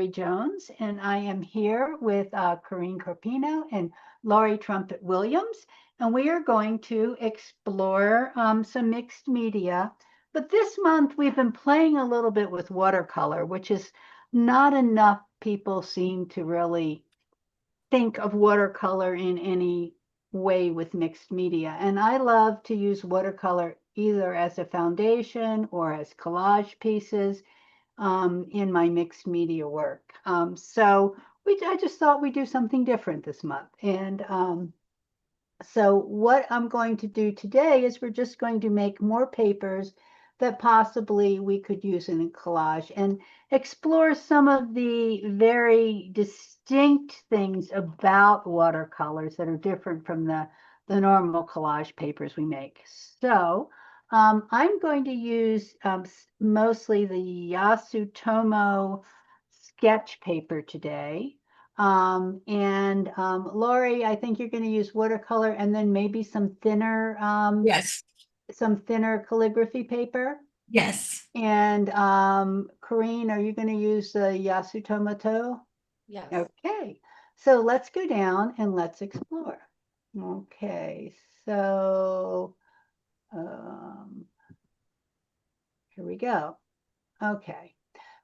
Laurie Jones, and I am here with Corinne and Laurie Trumpet Williams, and we are going to explore some mixed media. But this month we've been playing a little bit with watercolor, which is not enough people seem to really think of watercolor in any way with mixed media. And I love to use watercolor either as a foundation or as collage pieces in my mixed media work. I just thought we'd do something different this month. And so what I'm going to do today is we're just going to make more papers that possibly we could use in a collage and explore some of the very distinct things about watercolors that are different from the normal collage papers we make. So I'm going to use mostly the Yasutomo sketch paper today. Laurie, I think you're going to use watercolor and then maybe Yes. some thinner calligraphy paper. Yes. And Corinne, are you going to use the Yasutomo? Yes. Okay, so let's go down and let's explore. Okay, so um, here we go. Okay.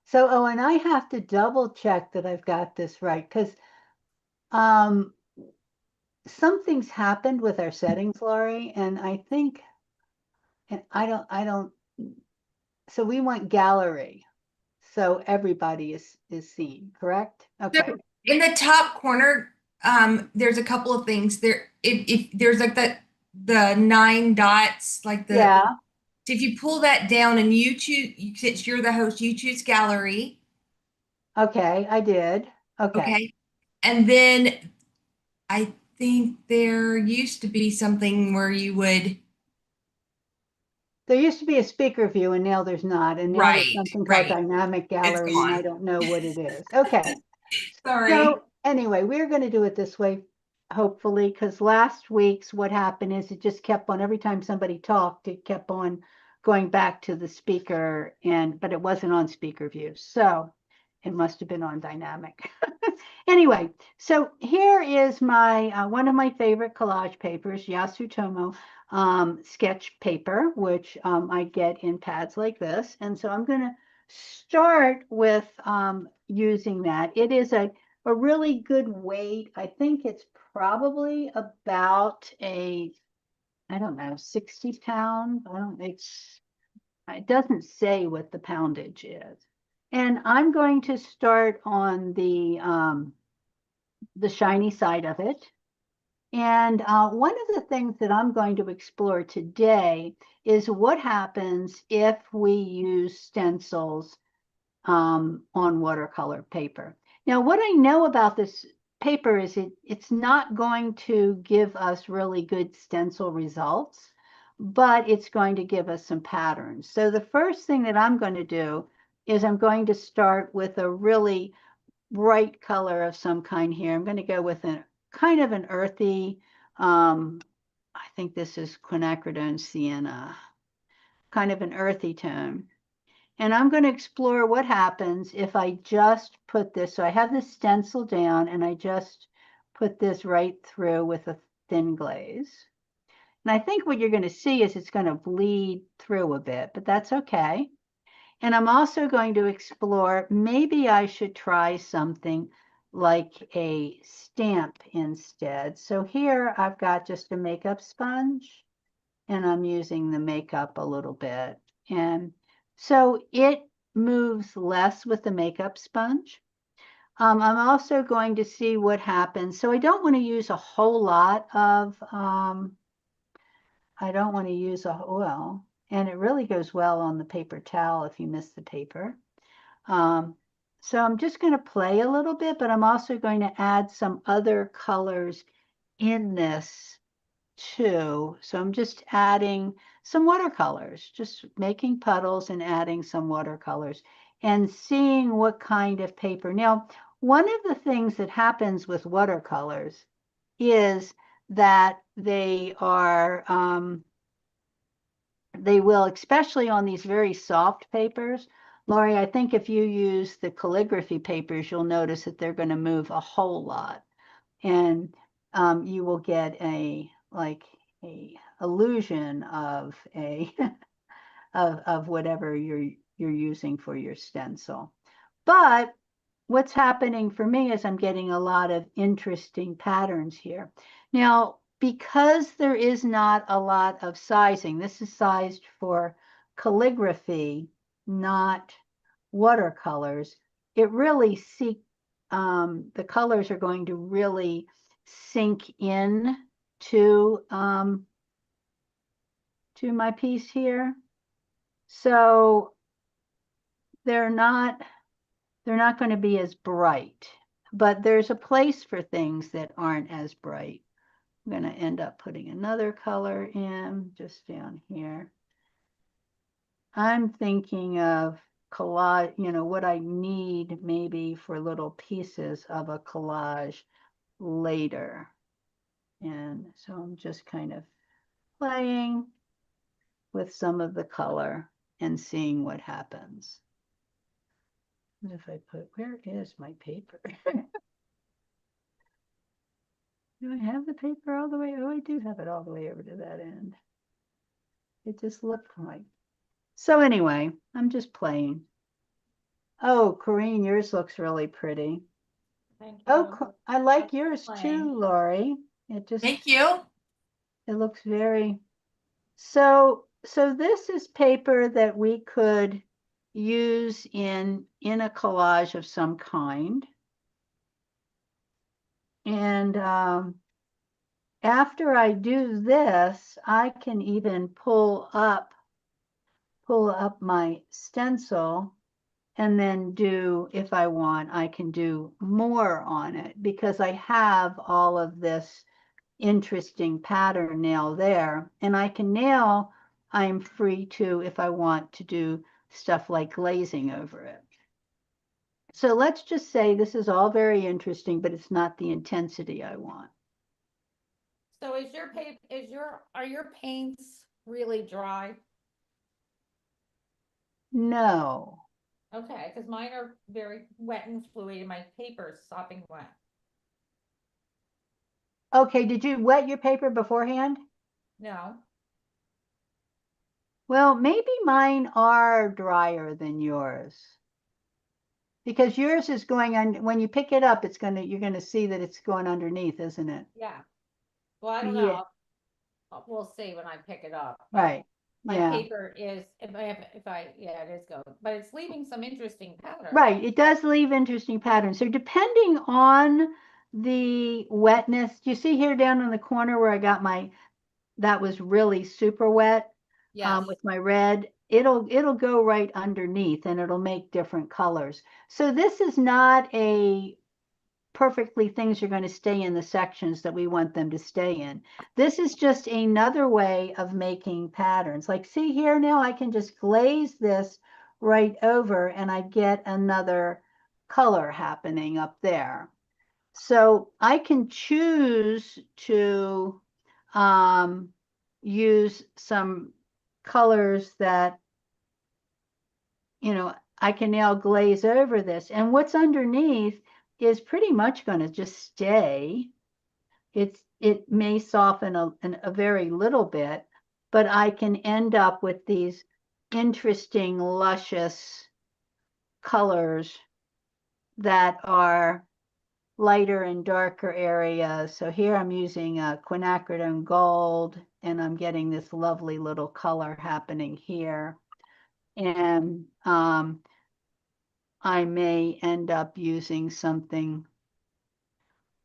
So, oh, and I have to double check that I've got this right because um, something's happened with our settings, Laurie, and I think, and I don't, so we want gallery. So everybody is seen, correct? So Okay. in the top corner, there's a couple of things there. If there's like the nine dots, like the Yeah. so if you pull that down and you choose, since you're the host, you choose gallery, Okay, I did. Okay. okay? And then I think there used to be something where you would, There used to be a speaker view and now there's not. And now there's right, something called right. dynamic It's gallery and I gone. don't know what it is. Okay. Sorry. So anyway, we're going to do it this way, hopefully, because last week's what happened is it just kept on every time somebody talked, it kept on going back to the speaker but it wasn't on speaker view. So it must have been on dynamic. Anyway, so here is my one of my favorite collage papers, Yasutomo sketch paper, which I get in pads like this. And so I'm going to start with using that. It is a really good weight. I think it's probably about I don't know, 60 pounds. I don't, it doesn't say what the poundage is. And I'm going to start on the shiny side of it. And one of the things that I'm going to explore today is what happens if we use stencils on watercolor paper. Now, what I know about this paper is it's not going to give us really good stencil results, but it's going to give us some patterns. So the first thing that I'm going to do is I'm going to start with a really bright color of some kind here. I'm going to go with a kind of an earthy, I think this is quinacridone sienna, kind of an earthy tone. And I'm going to explore what happens if I just put this. So I have this stencil down and I just put this right through with a thin glaze. And I think what you're going to see is it's going to bleed through a bit, but that's okay. And I'm also going to explore, maybe I should try something like a stamp instead. So here I've got just a makeup sponge and I'm using the makeup a little bit. And so it moves less with the makeup sponge. I'm also going to see what happens. So I don't want to use a whole lot of, I don't want to use a, well, and it really goes well on the paper towel if you miss the paper. Um, so I'm just going to play a little bit, but I'm also going to add some other colors in this too. So I'm just adding some watercolors, just making puddles and adding some watercolors and seeing what kind of paper. Now, one of the things that happens with watercolors is that they will, especially on these very soft papers, Laurie, I think if you use the calligraphy papers, you'll notice that they're going to move a whole lot. And you will get a illusion of a of whatever you're using for your stencil. But what's happening for me is I'm getting a lot of interesting patterns here. Now, because there is not a lot of sizing, this is sized for calligraphy, not watercolors. It really the colors are going to really sink in to my piece here. So they're not going to be as bright, but there's a place for things that aren't as bright. I'm going to end up putting another color in just down here. I'm thinking of collage, what I need maybe for little pieces of a collage later. And so I'm just kind of playing with some of the color and seeing what happens. What if I put, where is my paper? Do I have the paper all the way? Oh, I do have it all the way over to that end. It just looked like. So anyway, I'm just playing. Oh, Korinne, yours looks really pretty. Thank you. Oh, I like I'm yours playing. too, Laurie. Thank you. It looks very, so this is paper that we could use in a collage of some kind. And after I do this, I can even pull up my stencil and then do, if I want, I can do more on it because I have all of this interesting pattern now there. And I can now, I'm free to, if I want to do stuff like glazing over it. So let's just say this is all very interesting, but it's not the intensity I want. So is your paper, are your paints really dry? No. Okay, because mine are very wet and fluid and my paper is sopping wet. Okay, did you wet your paper beforehand? No, Well, maybe mine are drier than yours. Because yours is going on, when you pick it up, you're gonna see that it's going underneath, isn't it? yeah. Well, I don't Yeah, know. We'll see when I pick it up. But right. my Yeah. paper is, yeah, it is go, but it's leaving some interesting pattern. Right, it does leave interesting patterns. So depending on the wetness, do you see here down in the corner where I got that was really super wet Yes. with my red, it'll go right underneath and it'll make different colors. So this is not a perfectly things are going to stay in the sections that we want them to stay in. This is just another way of making patterns. Like see here now, I can just glaze this right over and I get another color happening up there. So I can choose to use some colors that, I can now glaze over this. And what's underneath is pretty much going to just stay. It may soften a very little bit, but I can end up with these interesting, luscious colors that are lighter and darker areas. So here I'm using quinacridone gold, and I'm getting this lovely little color happening here. And I may end up using something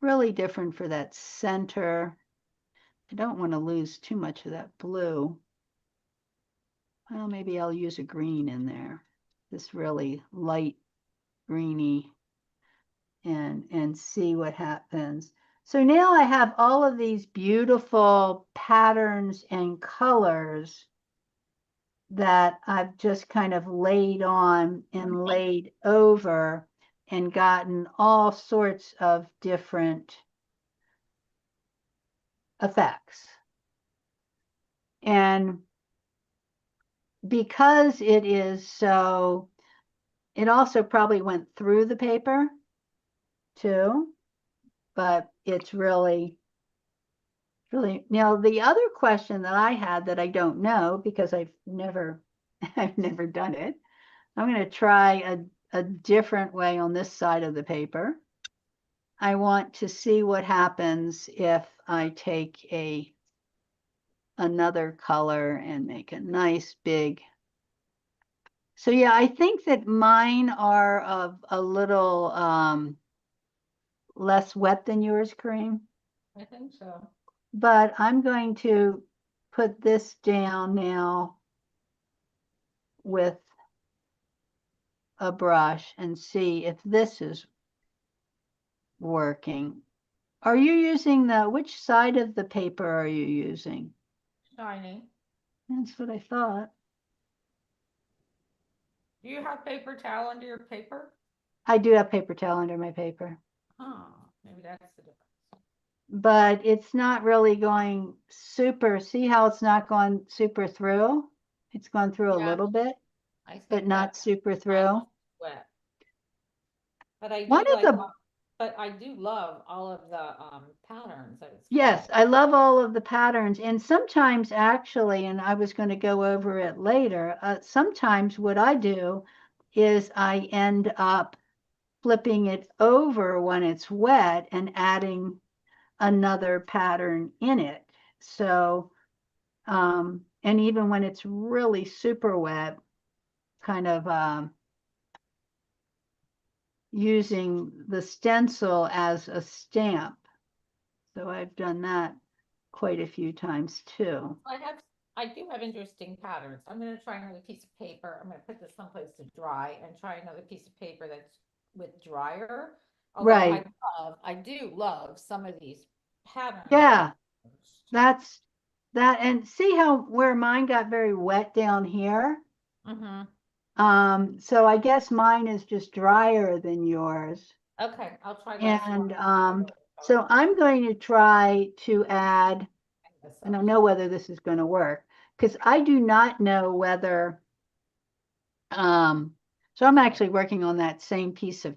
really different for that center. I don't want to lose too much of that blue. Well, maybe I'll use a green in there, this really light greeny, and see what happens. So now I have all of these beautiful patterns and colors that I've just kind of laid on and laid over and gotten all sorts of different effects. And because it is so it also probably went through the paper too, but it's really, now the other question that I had that I don't know because I've never, I've never done it. I'm going to try a different way on this side of the paper. I want to see what happens if I take another color and make a nice big. So yeah, I think that mine are of a little less wet than yours, Kareem. I think so. But I'm going to put this down now with a brush and see if this is working. Are you using which side of the paper are you using? Shiny. That's what I thought. Do you have paper towel under your paper? I do have paper towel under my paper, Oh, maybe that's the difference. but it's not really going super. See how it's not going super through? It's gone through a Yeah. little bit, I think but not that super mine through. was wet. But I One do of like, the, but I do love all of the patterns that it's yes, created. I love all of the patterns. And sometimes actually, and I was going to go over it later, sometimes what I do is I end up flipping it over when it's wet and adding another pattern in it. So, and even when it's really super wet, kind of using the stencil as a stamp. So I've done that quite a few times too. I do have interesting patterns. I'm gonna try another piece of paper. I'm gonna put this someplace to dry and try another piece of paper that's with dryer. Although Right. I do love some of these patterns that Yeah, are that's that. And see how where mine got very wet down here? mm-hmm. So I guess mine is just drier than yours. Okay, I'll try less water. And so I'm going to try to add, I don't know whether this is going to work because I do not know whether, so I'm actually working on that same piece of,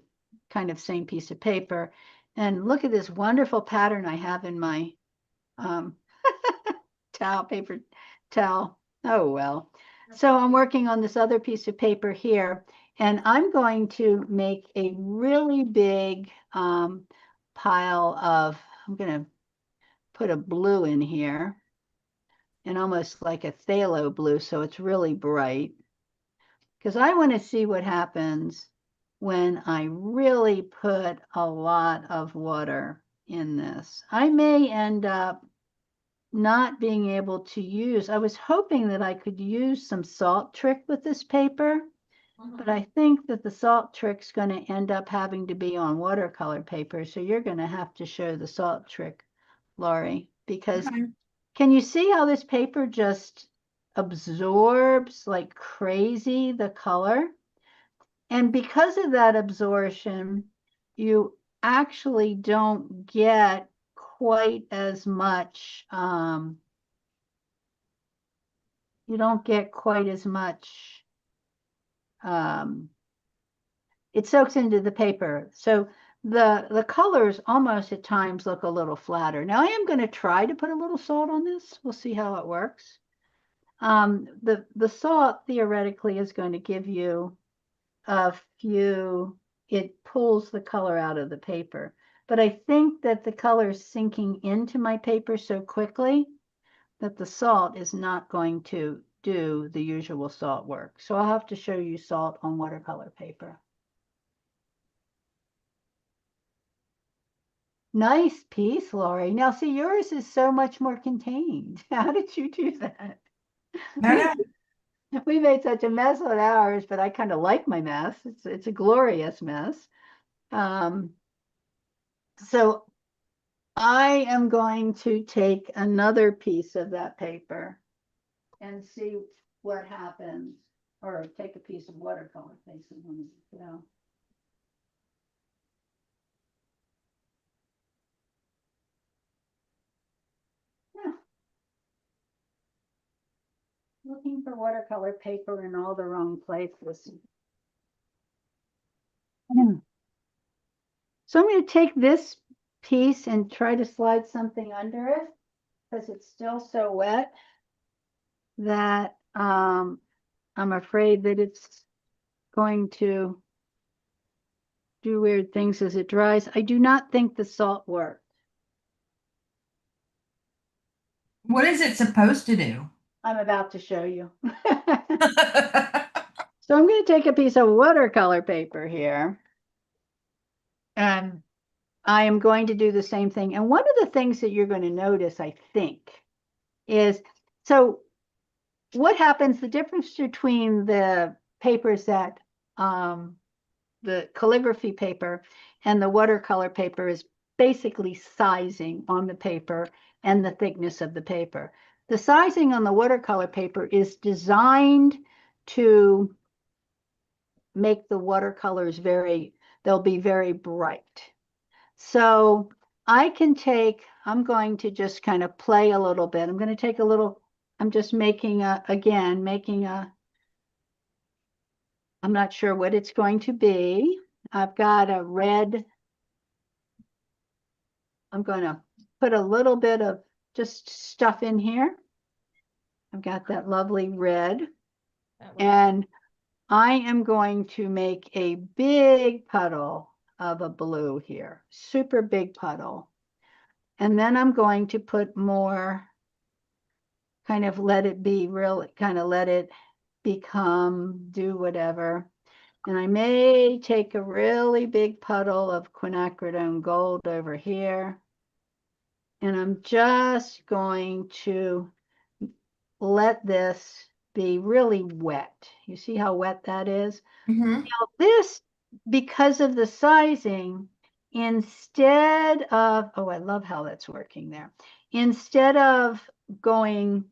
same piece of paper. And look at this wonderful pattern I have in my um, paper towel. Oh, well. So I'm working on this other piece of paper here, and I'm going to make a really big pile of, I'm going to put a blue in here, and almost like a phthalo blue, so it's really bright. Because I want to see what happens when I really put a lot of water in this. I may end up not being able to use, I was hoping that I could use some salt trick with this paper, but I think that the salt trick's going to end up having to be on watercolor paper. So you're going to have to show the salt trick, Laurie, because Okay. can you see how this paper just absorbs like crazy the color? And because of that absorption, you actually don't get quite as much, you don't get quite as much, it soaks into the paper. So the colors almost at times look a little flatter. Now I am going to try to put a little salt on this. We'll see how it works. The salt theoretically is going to give you a few, it pulls the color out of the paper. But I think that the color is sinking into my paper so quickly that the salt is not going to do the usual salt work. So I'll have to show you salt on watercolor paper. Nice piece, Laurie. Now see, yours is so much more contained. How did you do that? I We made such a mess on ours, but I kind of like my mess. It's a glorious mess. Um, so I am going to take another piece of that paper and see what happens, or take a piece of watercolor paper. You know. Yeah. Looking for watercolor paper in all the wrong places. So I'm going to take this piece and try to slide something under it because it's still so wet that I'm afraid that it's going to do weird things as it dries. I do not think the salt worked. What is it supposed to do? I'm about to show you. So I'm going to take a piece of watercolor paper here. And I am going to do the same thing. And one of the things that you're going to notice, I think, is so what happens, the difference between the papers that the calligraphy paper and the watercolor paper is basically sizing on the paper and the thickness of the paper. The sizing on the watercolor paper is designed to make the watercolors they'll be very bright. So I can take, I'm going to just kind of play a little bit. I'm going to take a little, I'm just making I'm not sure what it's going to be. I've got a red, I'm going to put a little bit of just stuff in here. I've got that lovely red. And I am going to make a big puddle of a blue here, super big puddle. And then I'm going to put more, kind of let it be real, kind of let it do whatever. And I may take a really big puddle of quinacridone gold over here. And I'm just going to let this be really wet. You see how wet that is? Mhm. Now this, because of the sizing, instead of, oh, I love how that's working there. Instead of going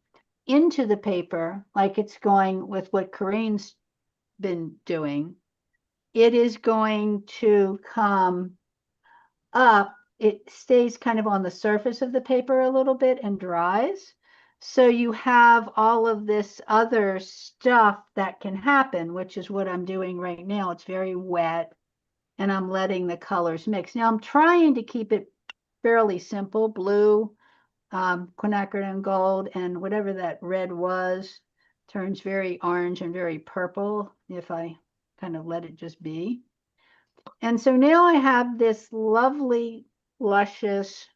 into the paper, like it's going with what Korinne's been doing, it is going to come up. It stays kind of on the surface of the paper a little bit and dries. So you have all of this other stuff that can happen, which is what I'm doing right now. It's very wet and I'm letting the colors mix. Now I'm trying to keep it fairly simple, blue, quinacridone gold, and whatever that red was turns very orange and very purple if I kind of let it just be. And so now I have this lovely, luscious,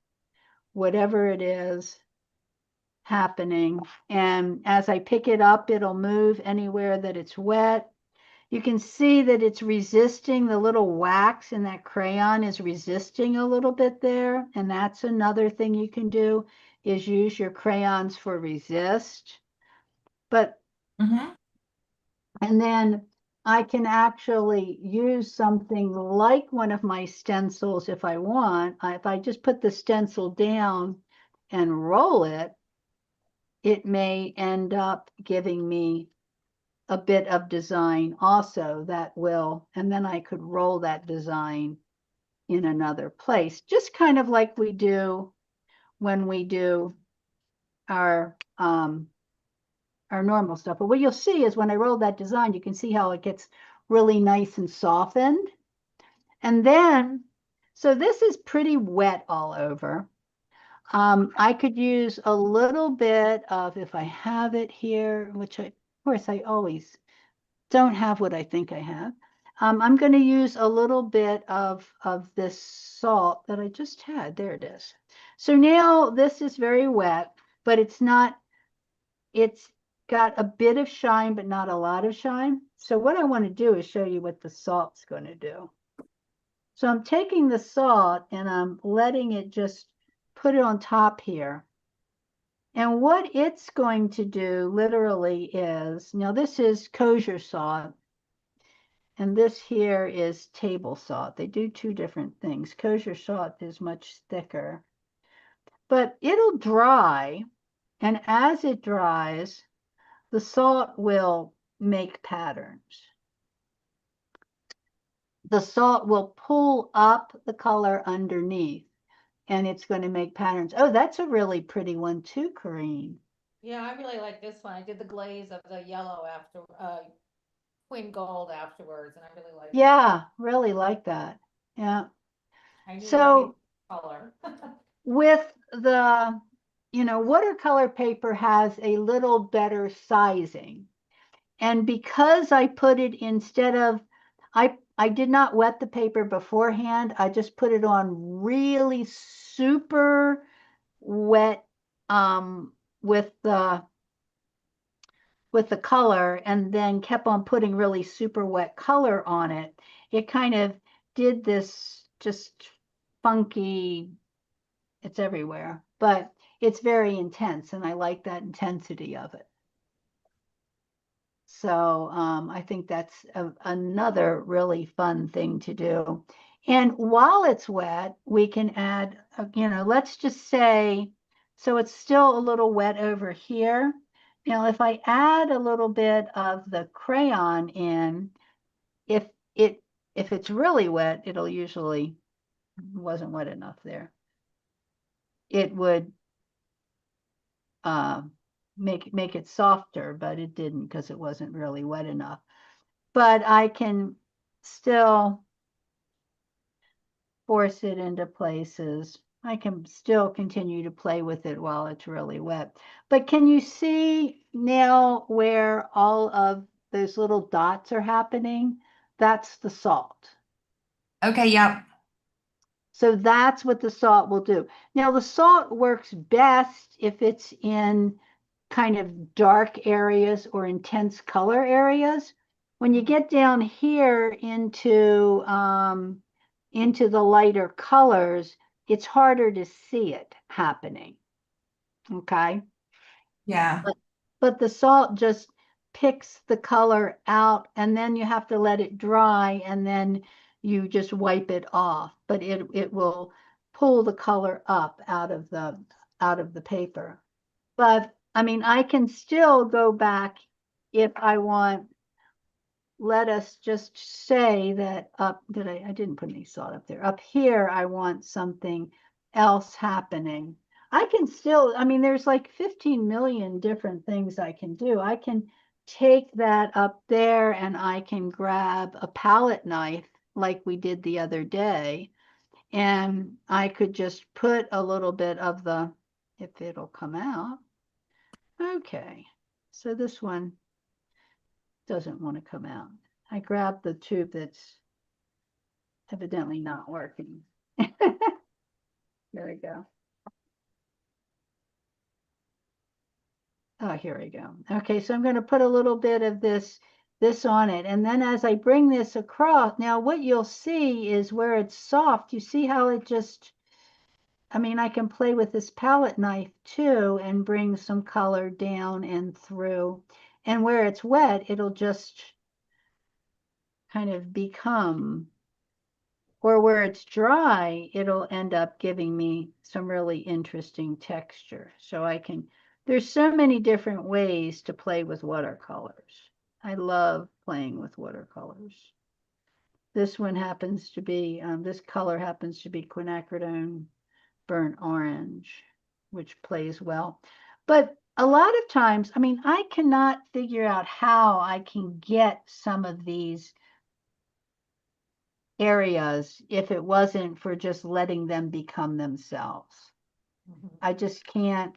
whatever it is happening. And as I pick it up, it'll move anywhere that it's wet. You can see that it's resisting, the little wax in that crayon is resisting a little bit there. And that's another thing you can do is use your crayons for resist. But, Mhm. and then I can actually use something like one of my stencils if I want. If I just put the stencil down and roll it, it may end up giving me a bit of design also that will, and then I could roll that design in another place, just kind of like we do when we do our normal stuff. But what you'll see is when I roll that design, you can see how it gets really nice and softened. And then, so this is pretty wet all over. I could use a little bit of, if I have it here, which of course I always don't have what I think I have. I'm going to use a little bit of this salt that I just had. There it is. So now this is very wet, but it's not, it's got a bit of shine, but not a lot of shine. So what I want to do is show you what the salt's going to do. So I'm taking the salt and I'm letting it just put it on top here. And what it's going to do literally is, now this is kosher salt, and this here is table salt. They do two different things. Kosher salt is much thicker, but it'll dry. And as it dries, the salt will make patterns. The salt will pull up the color underneath and it's going to make patterns. Oh, that's a really pretty one too, Korinne. Yeah, I really like this one. I did the glaze of the yellow after, Quinn Gold afterwards, and I really like it. Yeah, really like that. Yeah. I knew So color. with the, watercolor paper has a little better sizing. And because I put it instead of, I did not wet the paper beforehand. I just put it on really super wet with the color, and then kept on putting really super wet color on it. It kind of did this just funky, it's everywhere, but it's very intense, and I like that intensity of it. So I think that's another really fun thing to do. And while it's wet, we can add, let's just say, so it's still a little wet over here. Now, if I add a little bit of the crayon in, if it if it's really wet, it'll usually, wasn't wet enough there. It would make it softer, but it didn't because it wasn't really wet enough. But I can still force it into places. I can still continue to play with it while it's really wet. But can you see now where all of those little dots are happening? That's the salt. Okay, yep. So that's what the salt will do. Now, the salt works best if it's in kind of dark areas or intense color areas. When you get down here into the lighter colors, it's harder to see it happening. Okay. Yeah. But the salt just picks the color out, and then you have to let it dry, and then you just wipe it off. But it will pull the color up out of the paper. But I mean, I can still go back if I want. Let us just say that I didn't put any salt up there. Up here, I want something else happening. I can still, I mean, there's like 15 million different things I can do. I can take that up there, and I can grab a palette knife like we did the other day, and I could just put a little bit of if it'll come out. Okay, so this one doesn't want to come out. I grabbed the tube that's evidently not working. Here we go. Oh, here we go. Okay, so I'm going to put a little bit of this on it. And then as I bring this across, now what you'll see is where it's soft, you see how it just, I mean, I can play with this palette knife too and bring some color down and through. And where it's wet, it'll just kind of become, or where it's dry, it'll end up giving me some really interesting texture. So there's so many different ways to play with watercolors. I love playing with watercolors. This one happens to be, this color happens to be quinacridone burnt orange, which plays well. But a lot of times, I mean, I cannot figure out how I can get some of these areas if it wasn't for just letting them become themselves. I just can't,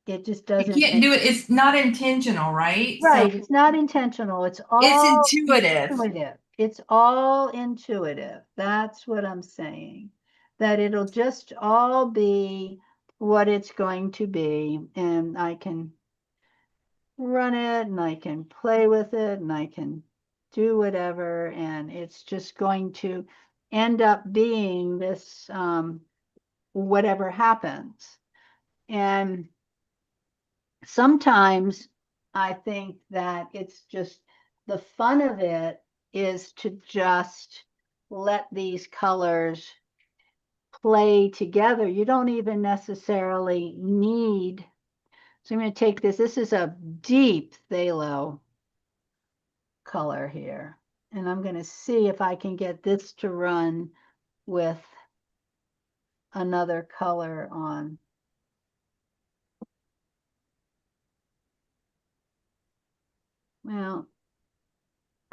it just You doesn't can't do it. It's not intentional, right? right. So It's not intentional. It's it's all intuitive. intuitive. It's all intuitive. That's what I'm saying. That it'll just all be what it's going to be. And I can run it, and I can play with it, and I can do whatever, and it's just going to end up being this whatever happens. And sometimes I think that it's just the fun of it is to just let these colors play together. You don't even necessarily need, so I'm going to take this. This is a deep phthalo color here. And I'm going to see if I can get this to run with another color on. Well,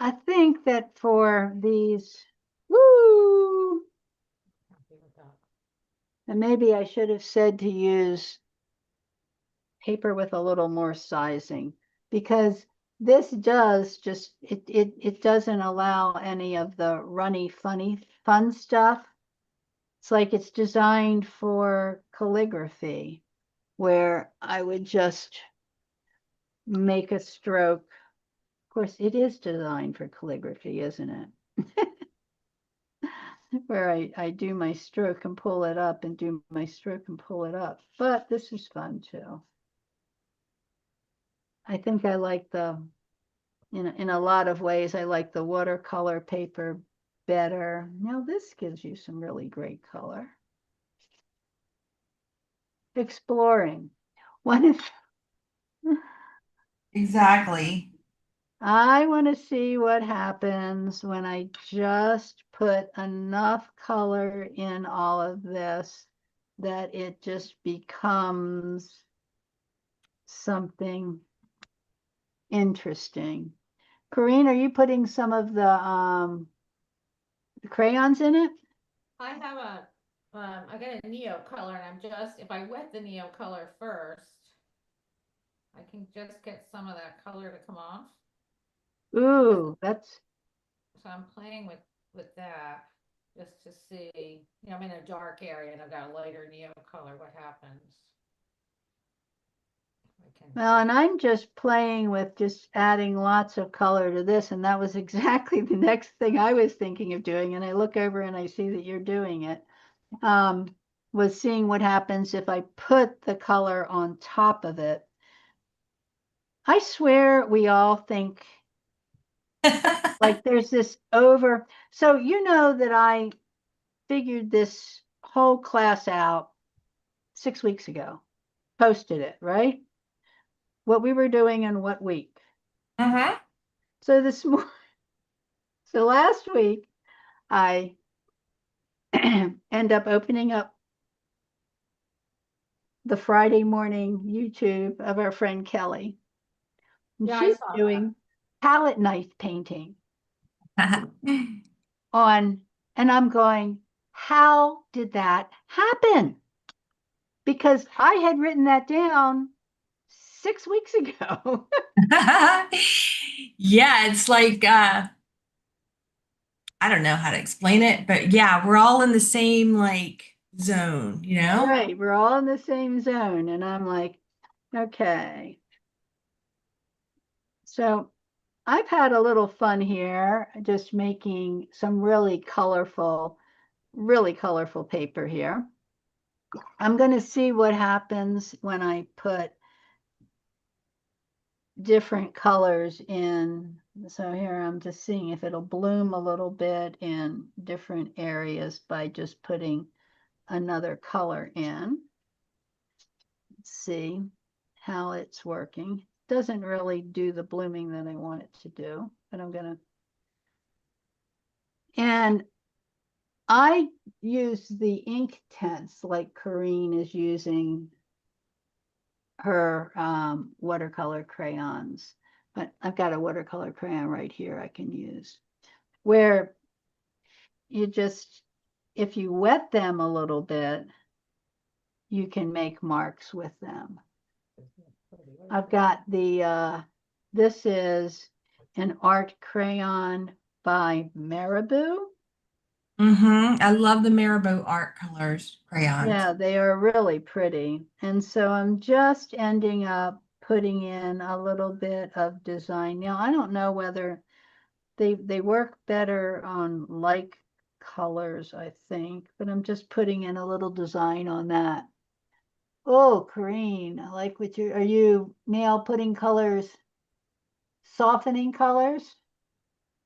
I think that for these, woo, and maybe I should have said to use paper with a little more sizing, because this does just, it doesn't allow any of the runny, fun stuff. It's like it's designed for calligraphy, where I would just make a stroke. Of course, it is designed for calligraphy, isn't it? Where I do my stroke and pull it up and do my stroke and pull it up. But this is fun too. I think I like in a lot of ways, I like the watercolor paper better. Now this gives you some really great color. Exploring. One of Exactly. I want to see what happens when I just put enough color in all of this that it just becomes something interesting. Korinne, are you putting some of the crayons in it? I have I got a neo color and I'm just, if I wet the neo color first, I can just get some of that color to come off. Ooh, that's, So I'm playing with that just to see, I'm in a dark area and I've got a lighter neo color, what happens? well, and I'm just playing with just adding lots of color to this, and that was exactly the next thing I was thinking of doing, and I look over and I see that you're doing it. Was seeing what happens if I put the color on top of it. I swear we all think like there's this over. So you know that I figured this whole class out 6 weeks ago, posted it, right? What we were doing in what week. Mm-hmm. So this morning, so last week, I end up opening up the Friday morning YouTube of our friend Kelly. And Yeah, I she's saw that. doing palette knife painting on, and I'm going, how did that happen? Because I had written that down 6 weeks ago. Yeah, it's like I don't know how to explain it, but yeah, we're all in the same like zone, you know? Right, we're all in the same zone. And I'm like, okay. So I've had a little fun here, just making some really colorful paper here. I'm going to see what happens when I put different colors in. So here I'm just seeing if it'll bloom a little bit in different areas by just putting another color in. Let's see how it's working. Doesn't really do the blooming that I want it to do, but I'm gonna, and I use the ink tints like Korinne is using her watercolor crayons, but I've got a watercolor crayon right here I can use, where you just, if you wet them a little bit, you can make marks with them. I've got this is an art crayon by Marabou. Mm-hmm. I love the Marabou art colors crayons. Yeah, they are really pretty. And so I'm just ending up putting in a little bit of design. Now, I don't know whether they work better on like colors, I think, but I'm just putting in a little design on that. Oh, Corinne, I like what are you now putting colors, softening colors?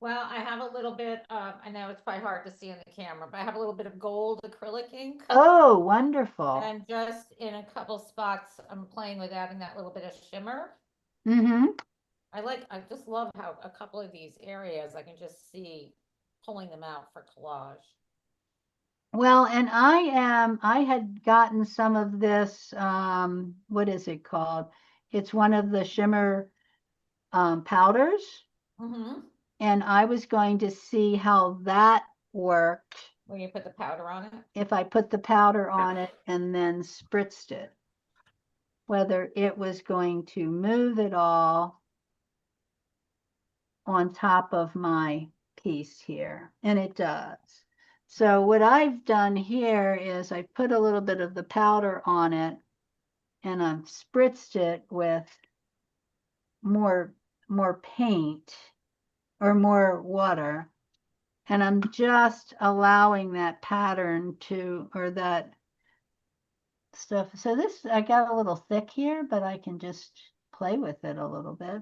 Well, I have a little bit of, I know it's probably hard to see in the camera, but I have a little bit of gold acrylic ink. Oh, wonderful. And just in a couple spots, I'm playing with adding that little bit of shimmer. Mm-hmm. I just love how a couple of these areas I can just see pulling them out for collage. Well, and I had gotten some of this, what is it called? It's one of the shimmer powders. Mm-hmm. and I was going to see how that worked When you put the powder on it? if I put the powder on it and then spritzed it, whether it was going to move at all on top of my piece here, and it does. So what I've done here is I put a little bit of the powder on it and I've spritzed it with more paint or more water, and I'm just allowing that pattern to, or that stuff. So this, I got a little thick here, but I can just play with it a little bit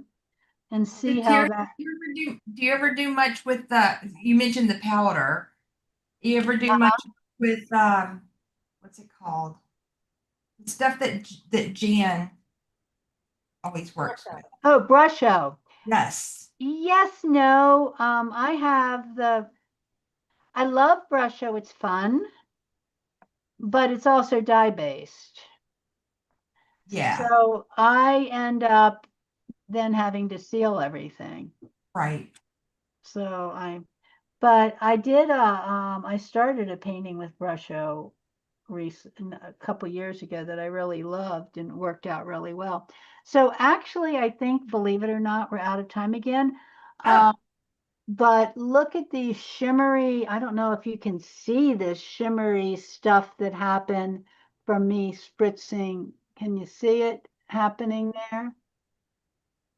and see how Teri, that. do you ever do much with the, you mentioned the powder. You ever do much with what's it called? The stuff that Jan always works with. Oh, Brusho. Yes. Yes, no. I have I love Brusho. It's fun, but it's also dye based. Yeah. So I end up then having to seal everything. Right. So but I did I started a painting with Brusho a couple years ago that I really loved and worked out really well. So actually, I think, believe it or not, we're out of time again. Oh. But look at these shimmery, I don't know if you can see this shimmery stuff that happened from me spritzing. Can you see it happening there? Oh,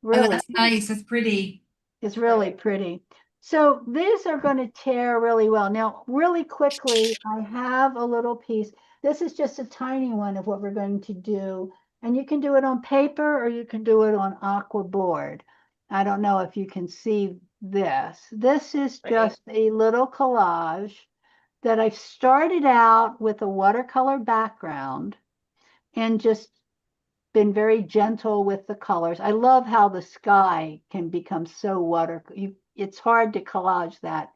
Really, that's nice. That's pretty. it's really pretty. So these are going to tear really well. Now, really quickly, I have a little piece. This is just a tiny one of what we're going to do. And you can do it on paper or you can do it on aqua board. I don't know if you can see this. This is Right. just a little collage that I've started out with a watercolor background and just been very gentle with the colors. I love how the sky can become so it's hard to collage that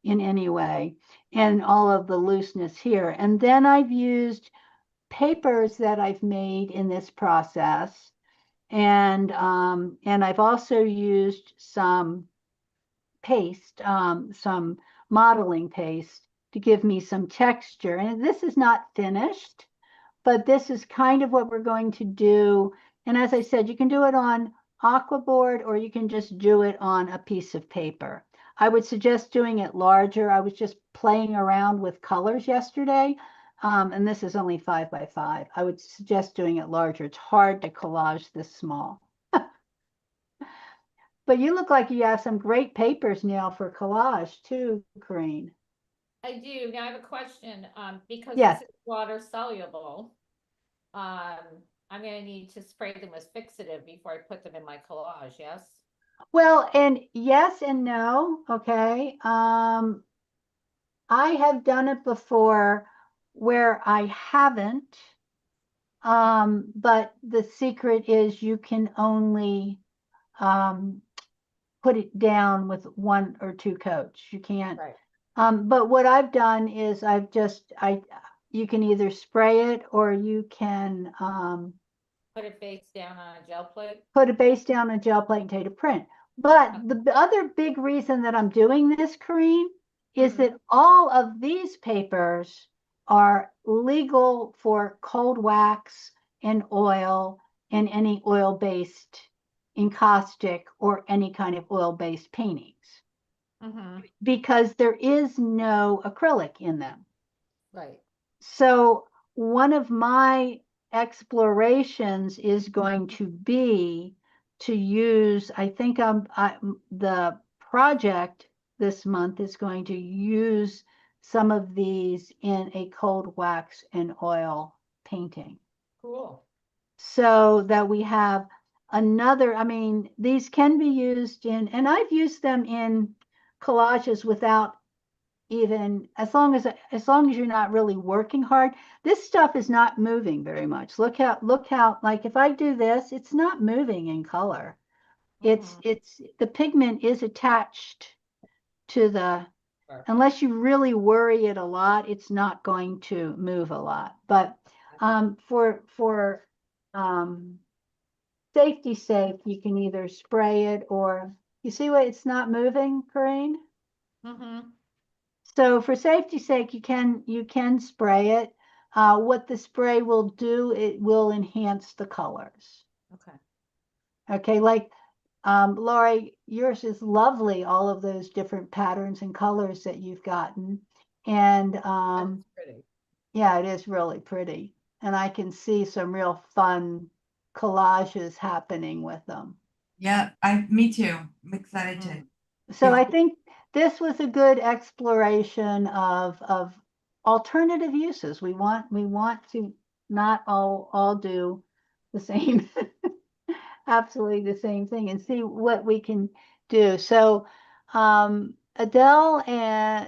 in any way, and all of the looseness here. And then I've used papers that I've made in this process, and I've also used some paste, some modeling paste to give me some texture. And this is not finished, but this is kind of what we're going to do. And as I said, you can do it on aquaboard or you can just do it on a piece of paper. I would suggest doing it larger. I was just playing around with colors yesterday, and this is only 5 by 5. I would suggest doing it larger. It's hard to collage this small. But you look like you have some great papers now for collage too, Corinne. I do. Now I have a question, because Yes. this is water soluble. I'm gonna need to spray them with fixative before I put them in my collage, yes? Well, and yes and no, okay. I have done it before where I haven't. But the secret is you can only put it down with 1 or 2 coats. You can't. Right. But what I've done is you can either spray it or you can Put it face down on a gel plate. put a base down on a gel plate and take a print. But the other big reason that I'm doing this, Corinne, is that all of these papers are legal for cold wax and oil and any oil-based encaustic or any kind of oil-based paintings because there is no acrylic in them. Right. So one of my explorations is going to be to use, I think the project this month is going to use some of these in a cold wax and oil painting. Cool. So that we have another, I mean, these can be used and I've used them in collages without even, as long as you're not really working hard. This stuff is not moving very much. Look how, like if I do this, it's not moving in color. It's the pigment is attached to unless you really worry it a lot, it's not going to move a lot. But for safety's sake, you can either spray it or You see what it's not moving, Corinne? Mm-hmm. So for safety's sake, you can spray it. What the spray will do, it will enhance the colors. Okay. Okay, like Laurie, yours is lovely, all of those different patterns and colors that you've gotten. And That's pretty. yeah, it is really pretty. And I can see some real fun collages happening with them. Yeah, me too. I'm excited to. So give- I think this was a good exploration of alternative uses. We want to not all do the same, absolutely the same thing, and see what we can do. So Adele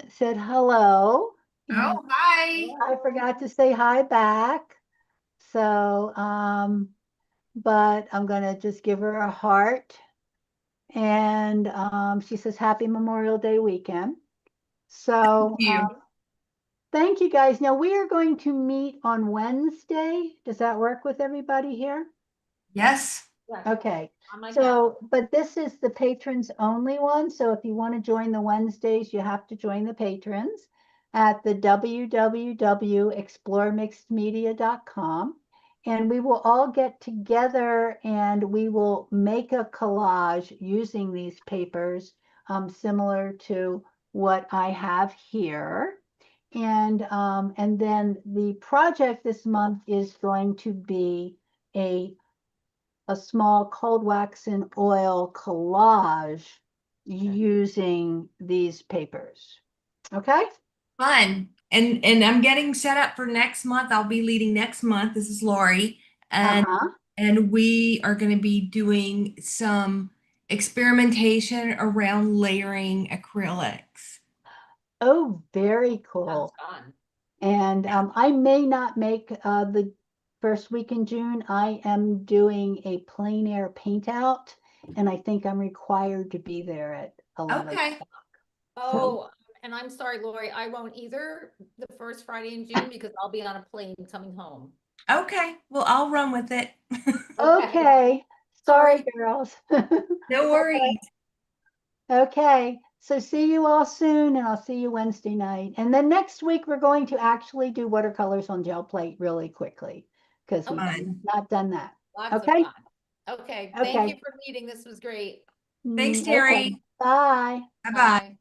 said hello, and Oh, hi. I forgot to say hi back. So but I'm gonna just give her a heart. And she says, Happy Memorial Day weekend. So Thank you. thank you guys. Now we are going to meet on Wednesday. Does that work with everybody here? Yes. Yes, Okay. on my calendar. So, but this is the patrons only one. So if you want to join the Wednesdays, you have to join the patrons at the www.exploremixedmedia.com. And we will all get together and we will make a collage using these papers, similar to what I have here. And then the project this month is going to be a small cold wax and oil collage using these papers. Okay? Fun. And I'm getting set up for next month. I'll be leading next month. This is Laurie. And Uh-huh. and we are going to be doing some experimentation around layering acrylics. Oh, very Sounds cool. fun. And I may not make the first week in June. I am doing a plein air paint out, and I think I'm required to be there at 11. Okay. Oh, and I'm sorry, Lori, I won't either the first Friday in June because I'll be on a plane coming home. Okay. Well, I'll run with it. Okay. Sorry, girls. No worries. Okay, so see you all soon, and I'll see you Wednesday night. And then next week, we're going to actually do watercolors on gel plate really quickly because we've Fun. not done that. Lots of Okay? fun. Okay, thank you Okay. for meeting. This was great. Thanks, Okay. Teri. Bye. Bye-bye. Bye.